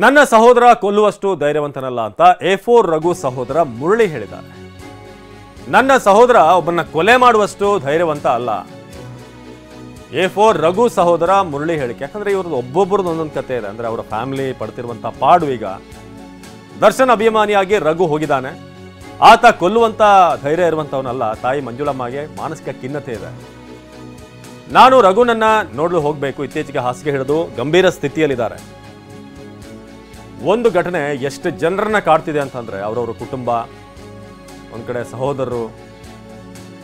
ನನ್ನ ಸಹೋದರ ಕೊಲ್ಲುವಷ್ಟು ಧೈರ್ಯವಂತನಲ್ಲ ಅಂತ A4 ರಘು ಸಹೋದರ ಮುರಳಿ ಹೇಳಿದ್ದಾರೆ. ನನ್ನ ಸಹೋದರ ಒಬ್ಬನ ಕೊಲೆ ಮಾಡುವಷ್ಟು ಧೈರ್ಯವಂತ ಅಲ್ಲ. A4 ರಘು ಸಹೋದರ ಮುರಳಿ ಹೇಳಿಕೆ. ಯಾಕಂದ್ರೆ ಇವ್ರದ್ದು ಒಬ್ಬೊಬ್ಬರದ್ದು ಒಂದೊಂದು ಕತೆ ಇದೆ. ಅಂದ್ರೆ ಅವರ ಫ್ಯಾಮಿಲಿ ಪಡ್ತಿರುವಂತ ಪಾಡು. ಈಗ ದರ್ಶನ್ ಅಭಿಮಾನಿಯಾಗಿ ರಘು ಹೋಗಿದ್ದಾನೆ. ಆತ ಕೊಲ್ಲುವಂತ ಧೈರ್ಯ ಇರುವಂತವನಲ್ಲ. ತಾಯಿ ಮಂಜುಳಮ್ಮಗೆ ಮಾನಸಿಕ ಖಿನ್ನತೆ ಇದೆ. ನಾನು ರಘುನನ್ನ ನೋಡಲು ಹೋಗಬೇಕು. ಇತ್ತೀಚೆಗೆ ಹಾಸಿಗೆ ಹಿಡಿದು ಗಂಭೀರ ಸ್ಥಿತಿಯಲ್ಲಿದ್ದಾರೆ. ಒಂದು ಘಟನೆ ಎಷ್ಟು ಜನರನ್ನ ಕಾಡ್ತಿದೆ ಅಂತಂದ್ರೆ ಅವರವರ ಕುಟುಂಬ, ಒಂದ್ ಕಡೆ ಸಹೋದರರು,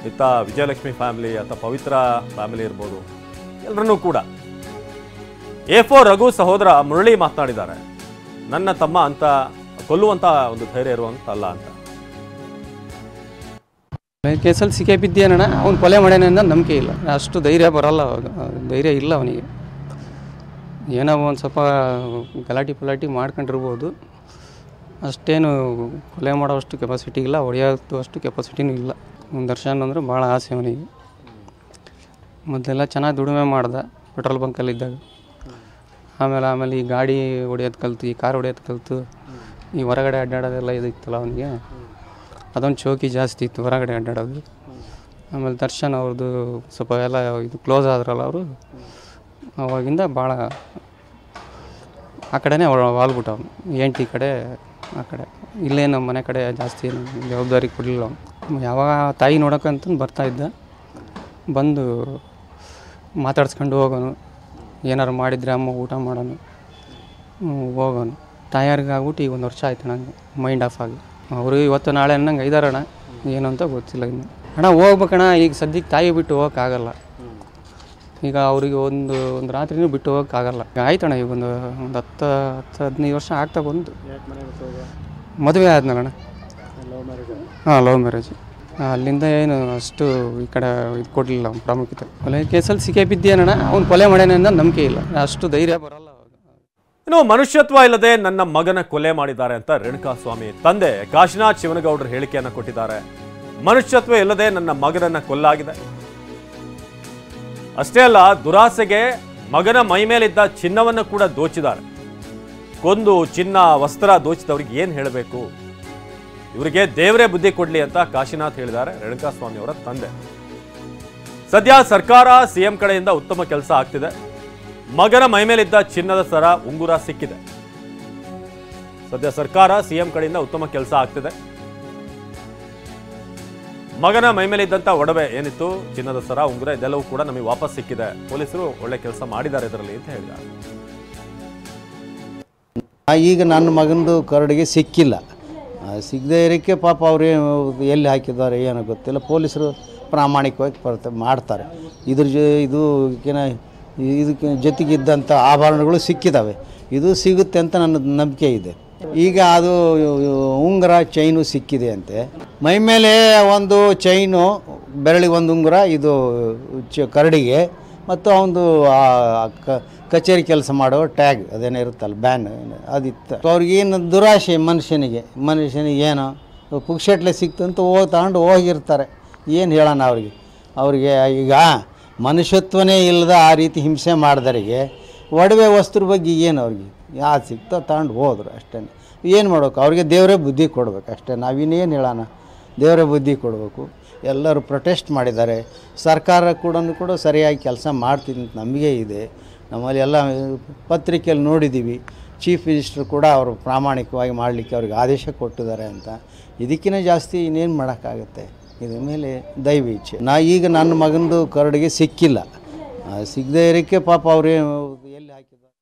ಇತ್ತ ವಿಜಯಲಕ್ಷ್ಮಿ ಫ್ಯಾಮಿಲಿ ಅಥವಾ ಪವಿತ್ರ ಫ್ಯಾಮಿಲಿ ಇರ್ಬೋದು, ಎಲ್ಲರನ್ನೂ ಕೂಡ. A4 ರಘು ಸಹೋದರ ಮುರಳಿ ಮಾತನಾಡಿದ್ದಾರೆ. ನನ್ನ ತಮ್ಮ ಅಂತ ಕೊಲ್ಲುವಂತ ಒಂದು ಧೈರ್ಯ ಇರುವಂತಲ್ಲ ಅಂತ. ಕೇಸಲ್ಲಿ ಸಿಕ್ಕೇ ಬಿದ್ದೇನಣ್ಣ, ಅವ್ನು ಕೊಲೆ ಮಾಡ್ಯಾನ ಅನ್ನೋ ನಂಬಿಕೆ ಇಲ್ಲ. ಅಷ್ಟು ಧೈರ್ಯ ಬರಲ್ಲ, ಧೈರ್ಯ ಇಲ್ಲ ಅವನಿಗೆ. ಏನೋ ಒಂದು ಸ್ವಲ್ಪ ಗಲಾಟೆ ಮಾಡ್ಕೊಂಡಿರ್ಬೋದು. ಅಷ್ಟೇನು ಕೊಲೆ ಮಾಡೋವಷ್ಟು ಕೆಪಾಸಿಟಿ ಇಲ್ಲ, ಹೊಡೆಯೋಷ್ಟು ಕೆಪಾಸಿಟಿನೂ ಇಲ್ಲ. ದರ್ಶನ್ ಅಂದರೆ ಭಾಳ ಆಸೆ ಅವನಿಗೆ. ಮೊದಲೆಲ್ಲ ಚೆನ್ನಾಗಿ ದುಡಿಮೆ ಮಾಡ್ದೆ ಪೆಟ್ರೋಲ್ ಬಂಕಲ್ಲಿದ್ದಾಗ. ಆಮೇಲೆ ಈ ಗಾಡಿ ಹೊಡೆಯೋದು ಕಲಿತು, ಈ ಕಾರ್ ಹೊಡೆಯೋದು ಕಲಿತು, ಈ ಹೊರಗಡೆ ಅಡ್ಡಾಡೋದೆಲ್ಲ ಇದಿತ್ತಲ್ಲ ಅವನಿಗೆ. ಅದೊಂದು ಚೌಕಿ ಜಾಸ್ತಿ ಇತ್ತು ಹೊರಗಡೆ ಅಡ್ಡಾಡೋದು. ಆಮೇಲೆ ದರ್ಶನ್ ಅವ್ರದ್ದು ಸ್ವಲ್ಪ ಎಲ್ಲ ಇದು ಕ್ಲೋಸ್ ಆದ್ರಲ್ಲ ಅವರು, ಅವಾಗಿಂದ ಭಾಳ ಆ ಕಡೆನೇ ವಾಲ್ಬಿಟ್ಟು ಅವನು. ಹೆಂಡ್ತಿ ಕಡೆ ಆ ಕಡೆ, ಇಲ್ಲೇ ನಮ್ಮ ಮನೆ ಕಡೆ ಜಾಸ್ತಿ ಜವಾಬ್ದಾರಿ ಕೊಡಲಿಲ್ಲ ಅವನು. ಯಾವಾಗ ತಾಯಿ ನೋಡೋಕ್ಕಂತ ಬರ್ತಾಯಿದ್ದ, ಬಂದು ಮಾತಾಡ್ಸ್ಕೊಂಡು ಹೋಗೋನು. ಏನಾರು ಮಾಡಿದರೆ ಅಮ್ಮ ಊಟ ಮಾಡೋನು, ಹೋಗೋನು. ತಾಯಾರಿಗಾಗ್ಬಿಟ್ಟು ಈಗ 1 ವರ್ಷ ಆಯ್ತು ನಂಗೆ ಮೈಂಡ್ ಆಫ್ ಆಗಿ. ಅವರು ಇವತ್ತು ನಾಳೆ ಅನ್ನಂಗೆ ಇದ್ದಾರಣ್ಣ, ಏನು ಅಂತ ಗೊತ್ತಿಲ್ಲ ಇನ್ನು. ಅಣ್ಣ ಹೋಗ್ಬೇಕಣ್ಣ, ಈಗ ಸದ್ಯಕ್ಕೆ ತಾಯಿ ಬಿಟ್ಟು ಹೋಗೋಕ್ಕಾಗಲ್ಲ. ಈಗ ಅವ್ರಿಗೆ ಒಂದು ರಾತ್ರಿನೂ ಬಿಟ್ಟು ಹೋಗೋಕ್ಕಾಗಲ್ಲ. ಆಯ್ತಣ್ಣ, ಈಗ ಒಂದು 10-15 ವರ್ಷ ಆಗ್ತಾ ಬಂದು ಮದುವೆ ಆದ್ನಲ್ಲಣ್ಣ. ಹಾಂ, ಲವ್ ಮ್ಯಾರೇಜ್. ಅಲ್ಲಿಂದ ಏನು ಅಷ್ಟು ಈ ಕಡೆ ಇದು ಕೊಡಲಿಲ್ಲ ಪ್ರಾಮುಖ್ಯತೆ. ಕೊಲೆ ಕೇಸಲ್ಲಿ ಸಿಕ್ಕೇ ಬಿದ್ದೇನಣ್ಣ, ಅವ್ನು ಕೊಲೆ ಮಾಡ್ಯಾನ ಅನ್ನೋ ನಂಬಿಕೆ ಇಲ್ಲ. ಅಷ್ಟು ಧೈರ್ಯ ಬರಲ್ಲ. ಇನ್ನು ಮನುಷ್ಯತ್ವ ಇಲ್ಲದೆ ನನ್ನ ಮಗನ ಕೊಲೆ ಮಾಡಿದ್ದಾರೆ ಅಂತ ರೇಣುಕಾಸ್ವಾಮಿ ತಂದೆ ಕಾಶಿನಾಥ್ ಶಿವನಗೌಡರು ಹೇಳಿಕೆಯನ್ನು ಕೊಟ್ಟಿದ್ದಾರೆ. ಮನುಷ್ಯತ್ವ ಇಲ್ಲದೆ ನನ್ನ ಮಗನನ್ನ ಕೊಲ್ಲಾಗಿದೆ. ಅಷ್ಟೇ ಅಲ್ಲ, ದುರಾಸೆಗೆ ಮಗನ ಮೈ ಮೇಲಿದ್ದ ಚಿನ್ನವನ್ನು ಕೂಡ ದೋಚಿದ್ದಾರೆ. ಕೊಂದು ಚಿನ್ನ ವಸ್ತ್ರ ದೋಚಿದವ್ರಿಗೆ ಏನ್ ಹೇಳಬೇಕು? ಇವರಿಗೆ ದೇವರೇ ಬುದ್ಧಿ ಕೊಡ್ಲಿ ಅಂತ ಕಾಶಿನಾಥ್ ಹೇಳಿದ್ದಾರೆ ರೇಣುಕಾಸ್ವಾಮಿ ಅವರ ತಂದೆ. ಸದ್ಯ ಸರ್ಕಾರ ಸಿಎಂ ಕಡೆಯಿಂದ ಉತ್ತಮ ಕೆಲಸ ಆಗ್ತಿದೆ. ಮಗನ ಮೈ ಮೇಲಿದ್ದ ಚಿನ್ನದ ಸರ, ಉಂಗುರ ಸಿಕ್ಕಿದೆ. ಸದ್ಯ ಸರ್ಕಾರ ಸಿಎಂ ಕಡೆಯಿಂದ ಉತ್ತಮ ಕೆಲಸ ಆಗ್ತಿದೆ. ಮಗನ ಮೈ ಮೇಲಿದ್ದಂತ ಒಡವೆ ಏನಿತ್ತು, ಚಿನ್ನದ ಸರ, ಉಂಗುರ, ಇದೆಲ್ಲವೂ ಕೂಡ ನಮಗೆ ವಾಪಸ್ ಸಿಕ್ಕಿದೆ. ಪೊಲೀಸರು ಒಳ್ಳೆ ಕೆಲಸ ಮಾಡಿದ್ದಾರೆ ಇದರಲ್ಲಿ ಅಂತ ಹೇಳಿದ್ದಾರೆ. ಈಗ ನನ್ನ ಮಗನದು ಕರಡಿಗೆ ಸಿಕ್ಕಿಲ್ಲ. ಸಿಗದೇ ಇರೋಕ್ಕೆ ಪಾಪ ಅವ್ರು ಎಲ್ಲಿ ಹಾಕಿದ್ದಾರೆ ಏನೋ ಗೊತ್ತಿಲ್ಲ. ಪೊಲೀಸರು ಪ್ರಾಮಾಣಿಕವಾಗಿ ಮಾಡ್ತಾರೆ. ಇದಕ್ಕೆ ಜೊತೆಗಿದ್ದಂಥ ಆಭರಣಗಳು ಸಿಕ್ಕಿದ್ದಾವೆ. ಇದು ಸಿಗುತ್ತೆ ಅಂತ ನನ್ನ ನಂಬಿಕೆ ಇದೆ. ಈಗ ಅದು ಉಂಗುರ, ಚೈನು ಸಿಕ್ಕಿದೆ ಅಂತೆ. ಮೈ ಮೇಲೆ ಒಂದು ಚೈನು, ಬೆರಳಿಗೆ ಒಂದು ಉಂಗುರ, ಇದು ಕರಡಿಗೆ, ಮತ್ತು ಅವನು ಕಚೇರಿ ಕೆಲಸ ಮಾಡೋ ಟ್ಯಾಗ್ ಅದೇನೋ ಇರುತ್ತಲ್ಲ, ಬ್ಯಾನ್, ಅದಿತ್ತು. ಅವ್ರಿಗೇನು ದುರಾಶೆ ಮನುಷ್ಯನಿಗೆ ಏನೋ ಪುಕ್ಷಟ್ಲೆ ಸಿಕ್ತು ಅಂತ ತಗೊಂಡು ಹೋಗಿರ್ತಾರೆ. ಏನು ಹೇಳೋಣ ಅವ್ರಿಗೆ ಈಗ ಮನುಷ್ಯತ್ವನೇ ಇಲ್ಲದ ಆ ರೀತಿ ಹಿಂಸೆ ಮಾಡಿದರಿಗೆ ಒಡವೆ ವಸ್ತ್ರ ಬಗ್ಗೆ ಏನು ಅವ್ರಿಗೆ ಯಾವ್ದು ಸಿಕ್ತೋ ತಗೊಂಡು ಹೋದ್ರು ಅಷ್ಟೇ. ಏನು ಮಾಡ್ಬೇಕು? ಅವ್ರಿಗೆ ದೇವರೇ ಬುದ್ಧಿ ಕೊಡ್ಬೇಕು ಅಷ್ಟೇ. ನಾವಿನ್ನೇನು ಹೇಳೋಣ? ದೇವರೇ ಬುದ್ಧಿ ಕೊಡಬೇಕು. ಎಲ್ಲರೂ ಪ್ರೊಟೆಸ್ಟ್ ಮಾಡಿದ್ದಾರೆ. ಸರ್ಕಾರ ಕೂಡ ಸರಿಯಾಗಿ ಕೆಲಸ ಮಾಡ್ತೀನಿ ಅಂತ ನಮಗೆ ಇದೆ. ನಮ್ಮಲ್ಲಿ ಎಲ್ಲ ಪತ್ರಿಕೆಯಲ್ಲಿ ನೋಡಿದ್ದೀವಿ. ಚೀಫ್ ಮಿನಿಸ್ಟರ್ ಕೂಡ ಅವರು ಪ್ರಾಮಾಣಿಕವಾಗಿ ಮಾಡಲಿಕ್ಕೆ ಅವ್ರಿಗೆ ಆದೇಶ ಕೊಟ್ಟಿದ್ದಾರೆ ಅಂತ. ಇದಕ್ಕಿಂತ ಜಾಸ್ತಿ ಇನ್ನೇನು ಮಾಡೋಕ್ಕಾಗುತ್ತೆ? ಇದ್ರ ಮೇಲೆ ದೈವ ಇಚ್ಛೆ. ಈಗ ನನ್ನ ಮಗನದು ಕರಡಿಗೆ ಸಿಕ್ಕಿಲ್ಲ. ಸಿಗದೇ ಇರೋಕ್ಕೆ ಪಾಪ ಅವ್ರು ಎಲ್ಲಿ ಹಾಕಿದ್ದಾರೆ.